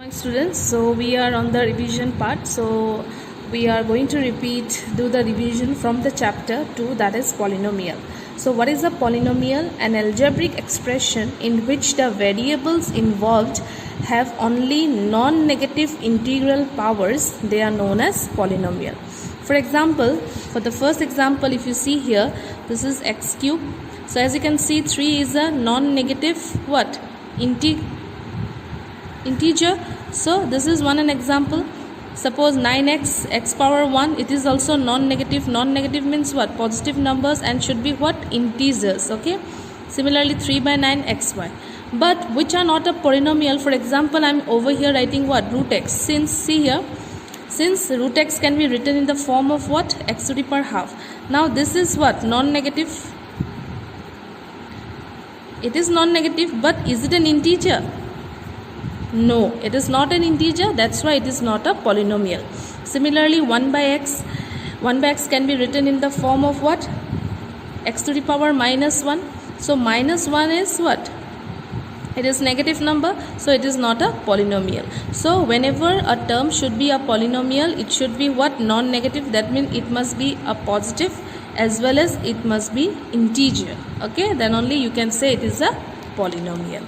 Morning students, so we are on the revision part. So we are going to do the revision from the chapter 2, that is polynomial. So what is a polynomial? An algebraic expression in which the variables involved have only non-negative integral powers. They are known as polynomial. For example, for the first example, if you see here, this is x cube. So as you can see, 3 is a non-negative what? Integer. So this is an example. Suppose 9x x power 1, it is also non-negative. Non-negative means what? Positive numbers and should be what? Integers. Okay. Similarly 3 by 9 xy, but which are not a polynomial. For example, I'm over here writing what? Root x. Since root x can be written in the form of what? X to the power half. Now this is what? Non-negative. It is non-negative, but is it an integer? No, it is not an integer. That's why it is not a polynomial. Similarly, 1 by x can be written in the form of what? X to the power minus 1. So minus 1 is what? It is negative number, so it is not a polynomial. So whenever a term should be a polynomial, it should be what? Non-negative. That means it must be a positive as well as it must be integer. Okay, then only you can say it is a polynomial.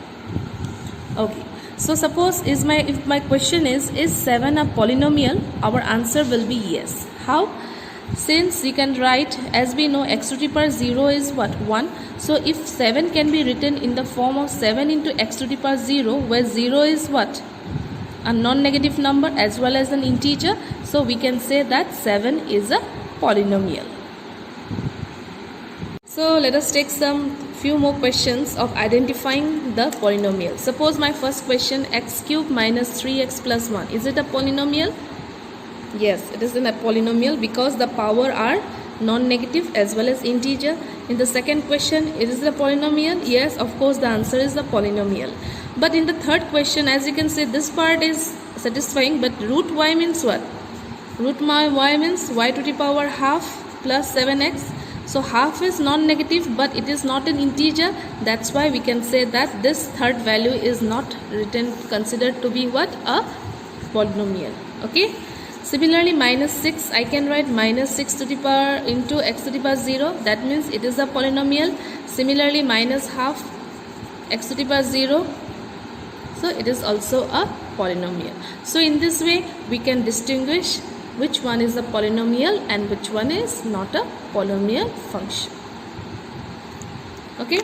Okay. So suppose if my question is 7 a polynomial? Our answer will be yes. How? Since you can write, as we know, x to the power 0 is what? 1. So if 7 can be written in the form of 7 into x to the power 0, where 0 is what? A non-negative number as well as an integer. So we can say that 7 is a polynomial. So let us take some few more questions of identifying the polynomial. Suppose my first question, x cube minus 3x plus 1. Is it a polynomial? Yes, it is a polynomial because the power are non-negative as well as integer. In the second question, is it a polynomial? Yes, of course the answer is a polynomial. But in the third question, as you can see, this part is satisfying, but root y means what? Root y means y to the power half plus 7x. So half is non-negative, but it is not an integer. That's why we can say that this third value is not considered to be what? A polynomial. Okay. Similarly, minus 6, I can write minus 6 to the power into x to the power 0. That means it is a polynomial. Similarly, minus half x to the power 0. So it is also a polynomial. So in this way, we can distinguish which one is a polynomial and which one is not a polynomial function. Okay.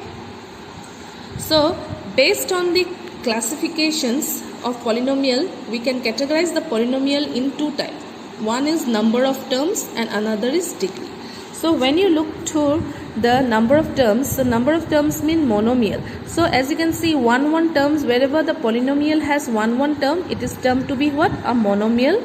So based on the classifications of polynomial, we can categorize the polynomial in two types. One is number of terms and another is degree. So when you look to the number of terms, the number of terms mean monomial. So as you can see, 1 terms, wherever the polynomial has 1 term, it is termed to be what? A monomial.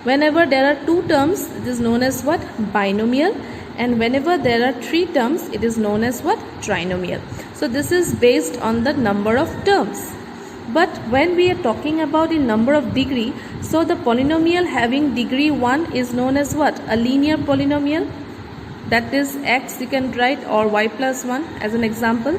Whenever there are 2 terms, it is known as what? Binomial. And whenever there are 3 terms, it is known as what? Trinomial. So this is based on the number of terms. But when we are talking about the number of degree, so the polynomial having degree 1 is known as what? A linear polynomial. That is x you can write, or y plus 1 as an example.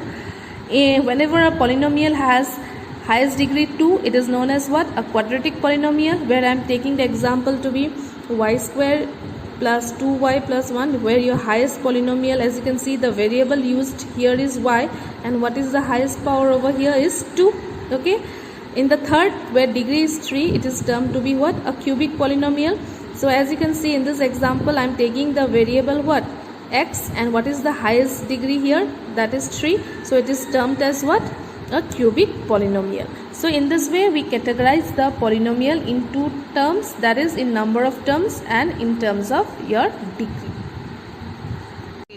Whenever a polynomial has highest degree 2, it is known as what? A quadratic polynomial, where I am taking the example to be y square plus 2y plus 1, where your highest polynomial, as you can see, the variable used here is y, and what is the highest power over here is 2. Okay. In the third, where degree is 3, it is termed to be what? A cubic polynomial. So as you can see in this example, I am taking the variable what? X, and what is the highest degree here? That is 3. So it is termed as what? A cubic polynomial. So in this way, we categorize the polynomial in 2 terms, that is in number of terms and in terms of your degree.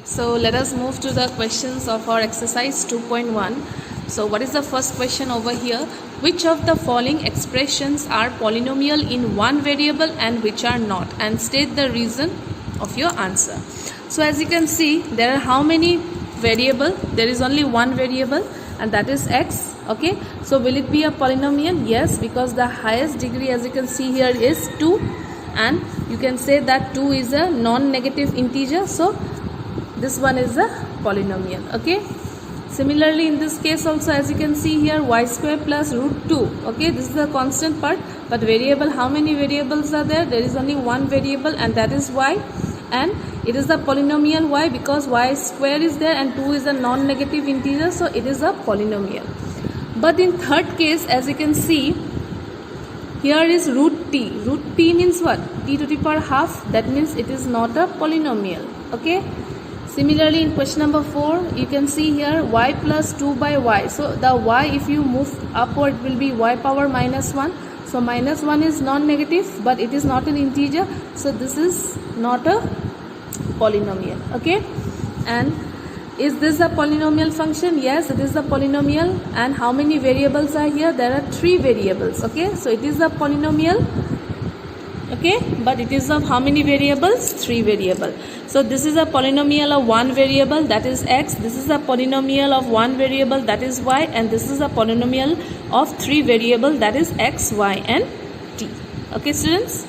So let us move to the questions of our exercise 2.1. So what is the first question over here? Which of the following expressions are polynomial in one variable and which are not? And state the reason of your answer. So as you can see, there are how many variables? There is only one variable, and that is x. Okay. So will it be a polynomial? Yes, because the highest degree, as you can see here, is 2, and you can say that 2 is a non-negative integer. So this one is a polynomial. Okay. Similarly, in this case also, as you can see here, y square plus root 2. Okay, this is the constant part, but variable, how many variables are there? There is only one variable, and that is y, and it is the polynomial y because y square is there and 2 is a non-negative integer, so it is a polynomial. But in third case, as you can see, here is root t. Root t means what? T to the power half. That means it is not a polynomial. Okay. Similarly, in question number 4, you can see here y plus 2 by y. So the y, if you move upward, will be y power minus 1. So minus 1 is non-negative, but it is not an integer. So this is not a polynomial. Okay. And is this a polynomial function? Yes, it is a polynomial. And how many variables are here? There are 3 variables. Okay. So it is a polynomial. Okay, but it is of how many variables? 3 variables. So this is a polynomial of 1 variable, that is x. This is a polynomial of 1 variable, that is y. And this is a polynomial of 3 variables, that is x, y and t. Okay, students?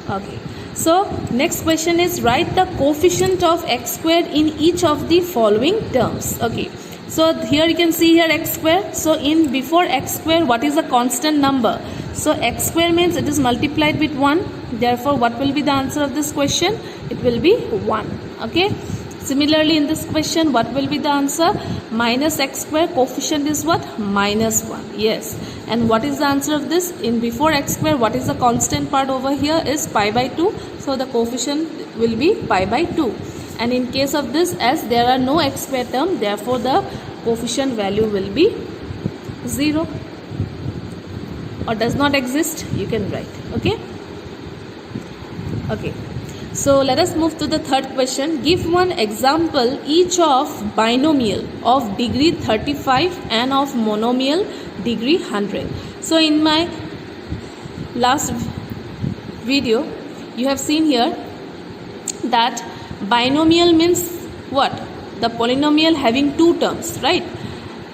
Okay. So next question is, write the coefficient of x squared in each of the following terms. Okay. So here you can see here x square. So in before x square, what is a constant number? So x square means it is multiplied with 1. Therefore, what will be the answer of this question? It will be 1. Okay. Similarly, in this question, what will be the answer? Minus x square, coefficient is what? Minus 1. Yes. And what is the answer of this? In before x square, what is the constant part over here is pi by 2. So the coefficient will be pi by 2. And in case of this, as there are no x square term, therefore the coefficient value will be 0 or does not exist, you can write. Okay. Okay. So let us move to the third question. Give one example each of binomial of degree 35 and of monomial degree 100. So in my last video, you have seen here that binomial means what? The polynomial having 2 terms, right?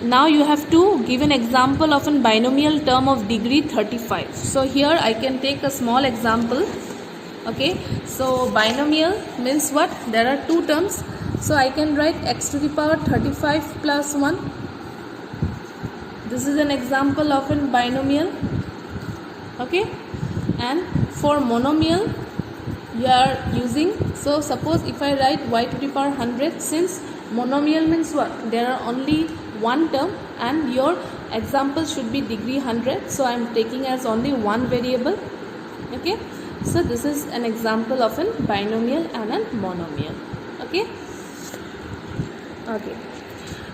Now you have to give an example of a binomial term of degree 35. So here I can take a small example. Okay, so binomial means what? There are 2 terms. So I can write x to the power 35 plus 1. This is an example of a binomial. Okay, and for monomial you are using, so suppose if I write y to the power 100, since monomial means what? There are only 1 term and your example should be degree 100. So I am taking as only 1 variable. Okay. So this is an example of a binomial and a monomial. Okay. Okay.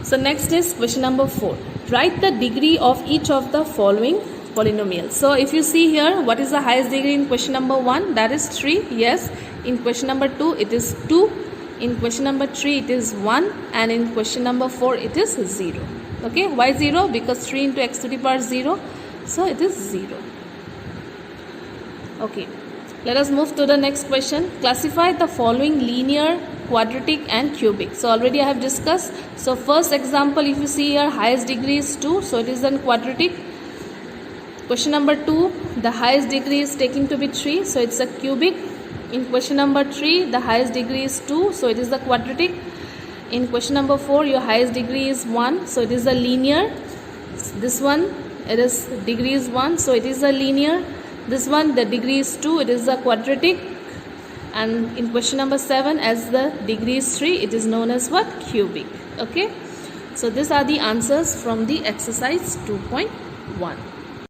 So next is question number 4. Write the degree of each of the following polynomials. So if you see here, what is the highest degree in question number 1? That is 3. Yes. In question number 2, it is 2. In question number 3, it is 1. And in question number 4, it is 0. Okay. Why 0? Because 3 into x to the power 0. So it is 0. Okay. Let us move to the next question. Classify the following linear, quadratic and cubic. So already I have discussed. So first example, if you see here, highest degree is 2. So it is a quadratic. Question number 2, the highest degree is taken to be 3. So it's a cubic. In question number 3, the highest degree is 2. So it is the quadratic. In question number 4, your highest degree is 1. So it is a linear. This one, it is degree is 1. So it is a linear. This one, the degree is 2, it is a quadratic. And in question number 7, as the degree is 3, it is known as what? Cubic. Okay. So these are the answers from the exercise 2.1.